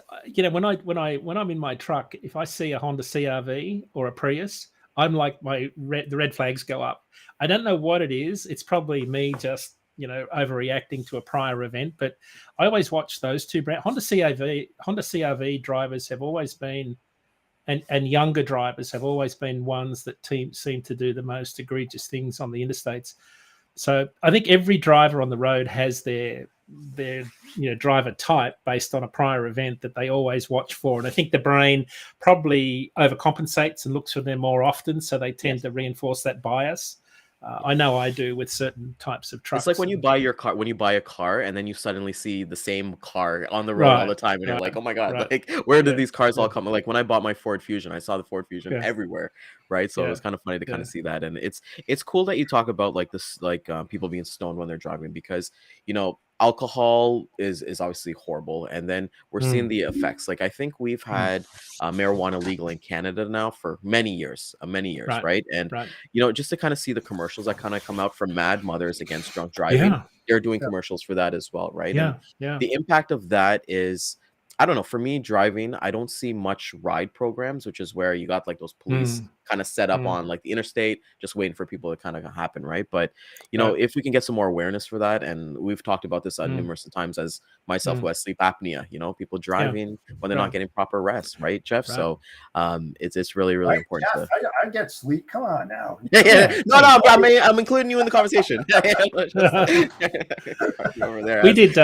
when I'm in my truck, if I see a Honda CR-V or a Prius, I'm like the red flags go up. I don't know what it is. It's probably me just overreacting to a prior event. But I always watch those two brands. Honda CRV drivers have always been, and younger drivers have always been ones that seem to do the most egregious things on the interstates. So I think every driver on the road has their driver type based on a prior event that they always watch for. And I think the brain probably overcompensates and looks for them more often, so they tend to reinforce that bias. I know I do with certain types of trucks. It's like when you buy a car and then you suddenly see the same car on the road all the time and you're like, oh my God, like where did these cars all come? Like when I bought my Ford Fusion, I saw the Ford Fusion everywhere, right? So it was kind of funny to kind of see that. And it's cool that you talk about like this, like people being stoned when they're driving, because, alcohol is obviously horrible, and then we're seeing the effects. Like I think we've had marijuana legal in Canada now for many years, right? And just to kind of see the commercials that kind of come out from Mad Mothers Against Drunk Driving, they're doing commercials for that as well, right? The impact of that is, I don't know, for me driving, I don't see much ride programs, which is where you got like those police kind of set up on like the interstate, just waiting for people to kind of happen, right? But if we can get some more awareness for that, and we've talked about this numerous times, as myself who has sleep apnea, people driving when they're not getting proper rest, right, Jeff? So it's really important. Jeff, I get sleep. Come on now. No, I'm including you in the conversation. Over there. We did.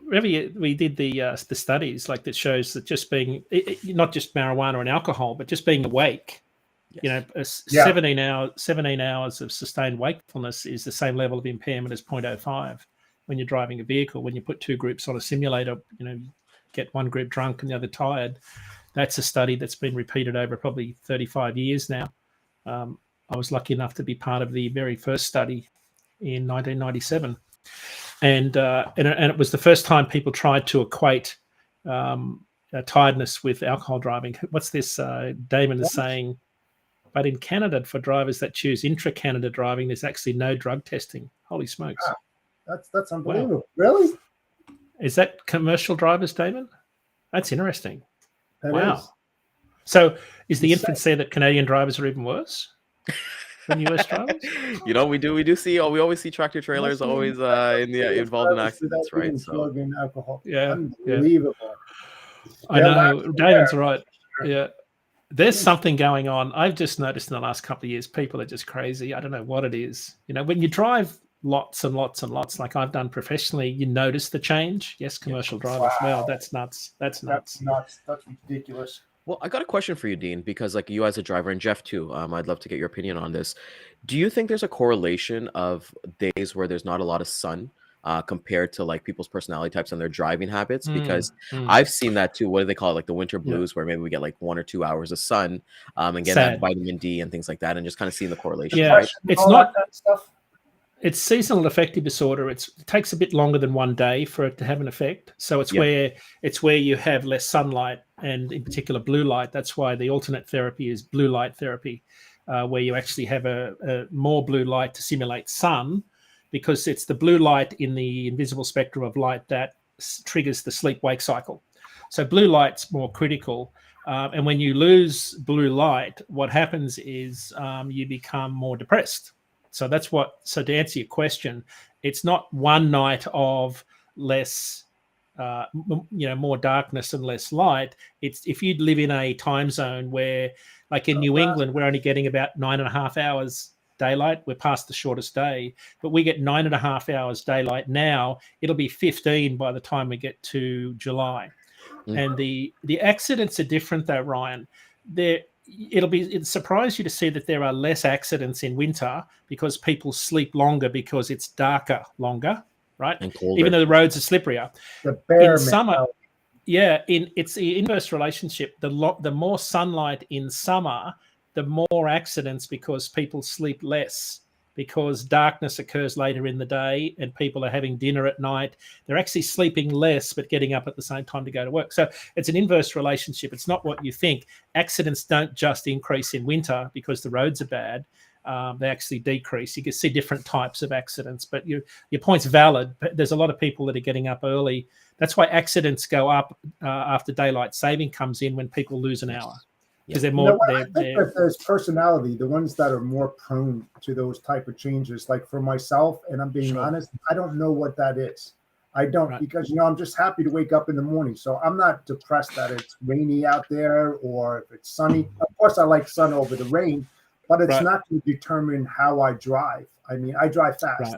We did the studies like that shows that just being not just marijuana and alcohol, but just being awake, 17 hours of sustained wakefulness is the same level of impairment as 0.05 when you're driving a vehicle. When you put two groups on a simulator, get one group drunk and the other tired. That's a study that's been repeated over probably 35 years now. I was lucky enough to be part of the very first study in 1997. And it was the first time people tried to equate tiredness with alcohol driving. What's this? Daman is saying, but in Canada, for drivers that choose intra-Canada driving, there's actually no drug testing. Holy smokes! Wow. That's unbelievable. Wow. Really? Is that commercial drivers, Daman? That's interesting. That is. So is the inference there that Canadian drivers are even worse than US drivers? We always see tractor trailers always involved in accidents, right? So alcohol. Unbelievable. I know. David's right. Yeah. There's something going on. I've just noticed in the last couple of years, people are just crazy. I don't know what it is. When you drive lots and lots and lots, like I've done professionally, you notice the change. Yes, commercial drivers. Wow. Well, that's nuts. That's nuts. That's ridiculous. Well, I got a question for you, Dean, because like you as a driver, and Jeff too, I'd love to get your opinion on this. Do you think there's a correlation of days where there's not a lot of sun compared to like people's personality types and their driving habits? Because I've seen that too. What do they call it? Like the winter blues, where maybe we get like 1 or 2 hours of sun and get that vitamin D and things like that, and just kind of seeing the correlation. Yeah, right? It's not that stuff. It's seasonal affective disorder. It takes a bit longer than 1 day for it to have an effect. So it's where you have less sunlight, and in particular blue light. That's why the alternate therapy is blue light therapy, where you actually have a more blue light to simulate sun, because it's the blue light in the invisible spectrum of light that triggers the sleep-wake cycle. So blue light's more critical. And when you lose blue light, what happens is you become more depressed. So to answer your question, it's not one night of less, more darkness and less light. It's if you live in a time zone where, like in New England, we're only getting about 9.5 hours daylight. We're past the shortest day, but we get 9.5 hours daylight now. It'll be 15 by the time we get to July. And the accidents are different though, Ryan. It'll surprise you to see that there are less accidents in winter because people sleep longer because it's darker longer, right? And colder. Even though the roads are slipperier. In summer, it's the inverse relationship. The more sunlight in summer, the more accidents, because people sleep less, because darkness occurs later in the day and people are having dinner at night. They're actually sleeping less, but getting up at the same time to go to work. So it's an inverse relationship. It's not what you think. Accidents don't just increase in winter because the roads are bad. They actually decrease. You can see different types of accidents, but your point's valid. There's a lot of people that are getting up early. That's why accidents go up after daylight saving comes in, when people lose an hour. because they're more. I think that there's personality, the ones that are more prone to those type of changes. Like for myself, and I'm being honest, I don't know what that is. I don't because I'm just happy to wake up in the morning. So I'm not depressed that it's rainy out there or if it's sunny. Of course, I like sun over the rain, but it's not going to determine how I drive. I mean, I drive fast.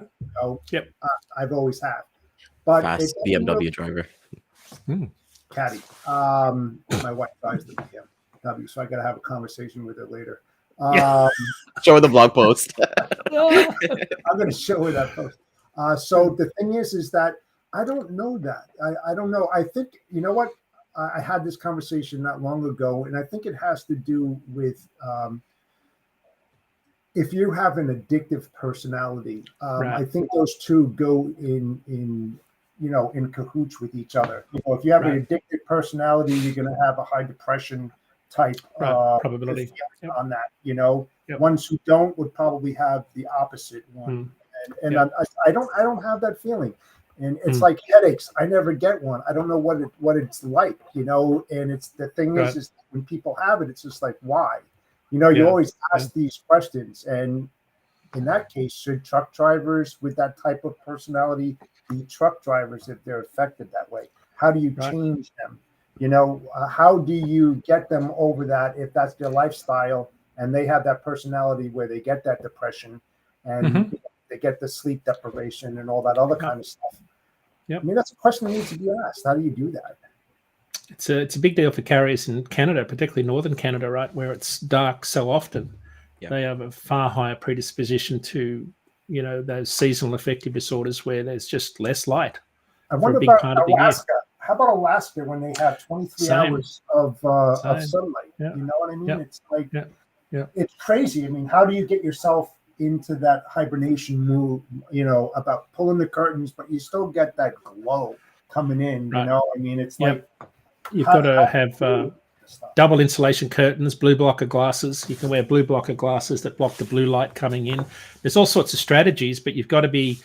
I've always have. But fast BMW driver. Caddy. My wife drives the BMW, so I got to have a conversation with her later. Show her the blog post. I'm going to show her that post. So the thing is that I don't know that. I don't know. I think, you know what? I had this conversation not long ago, and I think it has to do with if you have an addictive personality. I think those two go in cahoots with each other. If you have an addictive personality, you're going to have a high depression type probability on that. Ones who don't would probably have the opposite one. And I don't have that feeling. And it's like headaches. I never get one. I don't know what it's like, and it's the thing is when people have it, it's just like, why? You always ask these questions. And in that case, should truck drivers with that type of personality be truck drivers if they're affected that way? How do you change them? How do you get them over that if that's their lifestyle and they have that personality where they get that depression and they get the sleep deprivation and all that other kind of stuff? I mean, that's a question that needs to be asked. How do you do that? It's a big deal for carriers in Canada, particularly northern Canada, right, where it's dark so often. They have a far higher predisposition to, those seasonal affective disorders where there's just less light. I wonder about Alaska. How about Alaska when they have 23 hours of sunlight? You know what I mean? It's like, it's crazy. I mean, how do you get yourself into that hibernation mood, about pulling the curtains, but you still get that glow coming in, I mean, it's like, you've got to have double insulation curtains, blue blocker glasses. You can wear blue blocker glasses that block the blue light coming in. There's all sorts of strategies, but you've got to be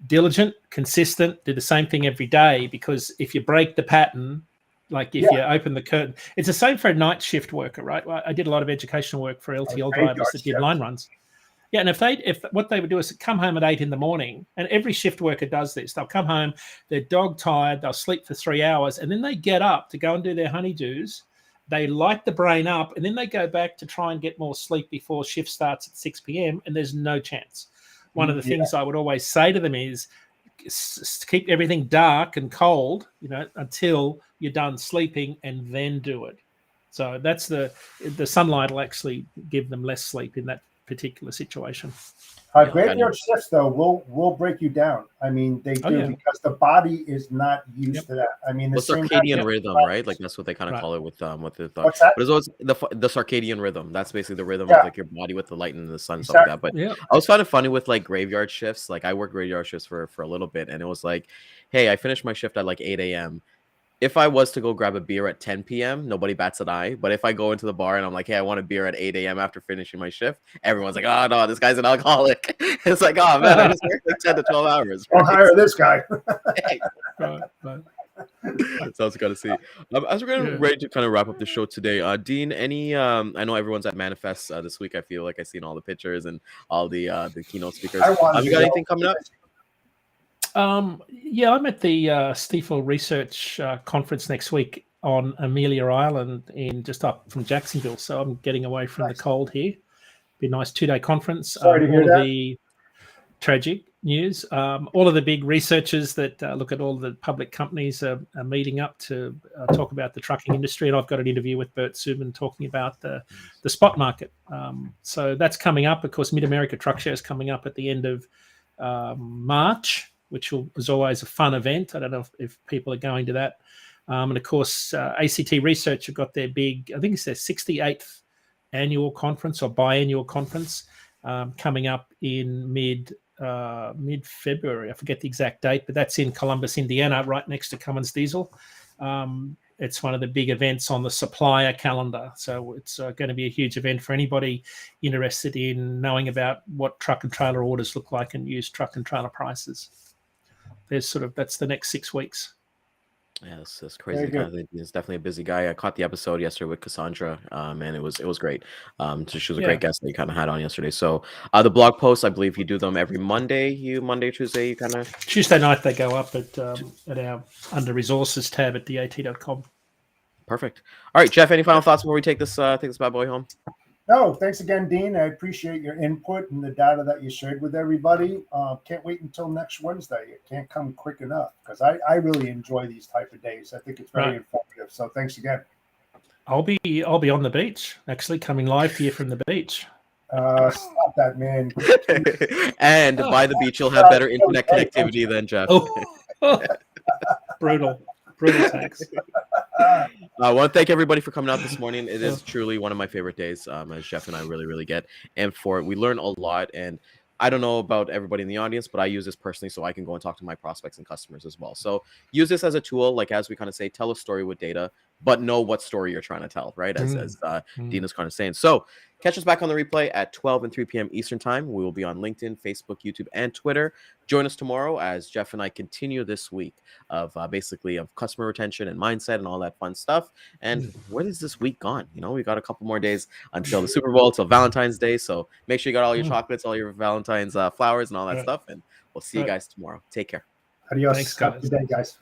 diligent, consistent, do the same thing every day, because if you break the pattern, like if you open the curtain, it's the same for a night shift worker, right? I did a lot of educational work for LTL drivers that did line runs. Yeah, and if what they would do is come home at 8 a.m, and every shift worker does this. They'll come home, they're dog tired, they'll sleep for 3 hours, and then they get up to go and do their honeydews. They light the brain up, and then they go back to try and get more sleep before shift starts at 6 p.m, and there's no chance. One of the things I would always say to them is keep everything dark and cold, until you're done sleeping, and then do it. So that's the sunlight will actually give them less sleep in that particular situation. Graveyard shifts, though, will break you down. I mean, they do because the body is not used to that. I mean, the circadian rhythm, right? Like that's what they kind of call it with what the thought. What's that? But it's always the circadian rhythm. That's basically the rhythm of like your body with the light and the sun, stuff like that. But I was finding it funny with like graveyard shifts. Like I worked graveyard shifts for a little bit, and it was like, hey, I finished my shift at like 8 a.m. If I was to go grab a beer at 10 p.m., nobody bats an eye. But if I go into the bar and I'm like, hey, I want a beer at 8 a.m. after finishing my shift, everyone's like, oh, no, this guy's an alcoholic. It's like, oh, man, I just worked like 10 to 12 hours. Right? I'll hire this guy. So I was going to see. As we're getting ready to kind of wrap up the show today, Dean, any, I know everyone's at Manifest this week. I feel like I've seen all the pictures and all the keynote speakers. Have you got anything coming up? I'm at the Stiefel Research Conference next week on Amelia Island in just up from Jacksonville. So I'm getting away from the cold here. Be a nice 2-day conference. Sorry to hear that. The tragic news. All of the big researchers that look at all the public companies are meeting up to talk about the trucking industry. And I've got an interview with Bert Subin talking about the spot market. So that's coming up. Of course, Mid-America Truck Show is coming up at the end of March, which was always a fun event. I don't know if people are going to that. And of course, ACT Research have got their big, I think it's their 68th annual conference or biannual conference coming up in mid-February. I forget the exact date, but that's in Columbus, Indiana, right next to Cummins Diesel. It's one of the big events on the supplier calendar. So it's going to be a huge event for anybody interested in knowing about what truck and trailer orders look like and used truck and trailer prices. That's the next 6 weeks. Yeah, it's crazy kind of thing. He's definitely a busy guy. I caught the episode yesterday with Cassandra, and it was great. So she was a great guest that you kind of had on yesterday. So the blog posts, I believe you do them every Monday. Monday, Tuesday, you kind of Tuesday night they go up at our under resources tab at dat.com. Perfect. All right, Jeff. Any final thoughts before we take this bad boy home? No, thanks again, Dean. I appreciate your input and the data that you shared with everybody. Can't wait until next Wednesday. It can't come quick enough because I really enjoy these type of days. I think it's very informative. So thanks again. I'll be on the beach, actually, coming live to you from the beach. Stop that, man. And by the beach, you'll have better internet connectivity than Jeff. Brutal tax. I want to thank everybody for coming out this morning. It is truly one of my favorite days, as Jeff and I really get. And for it, we learn a lot. And I don't know about everybody in the audience, but I use this personally so I can go and talk to my prospects and customers as well. So use this as a tool, like as we kind of say, tell a story with data, but know what story you're trying to tell, right? As Dean is kind of saying. So catch us back on the replay at 12 and 3 p.m. Eastern time. We will be on LinkedIn, Facebook, YouTube, and Twitter. Join us tomorrow as Jeff and I continue this week of basically of customer retention and mindset and all that fun stuff. And where is this week gone? You know, we got a couple more days until the Super Bowl, till Valentine's Day. So make sure you got all your chocolates, all your Valentine's flowers and all that stuff. And we'll see you guys tomorrow. Take care. Adios. Thanks, Have a good day, guys.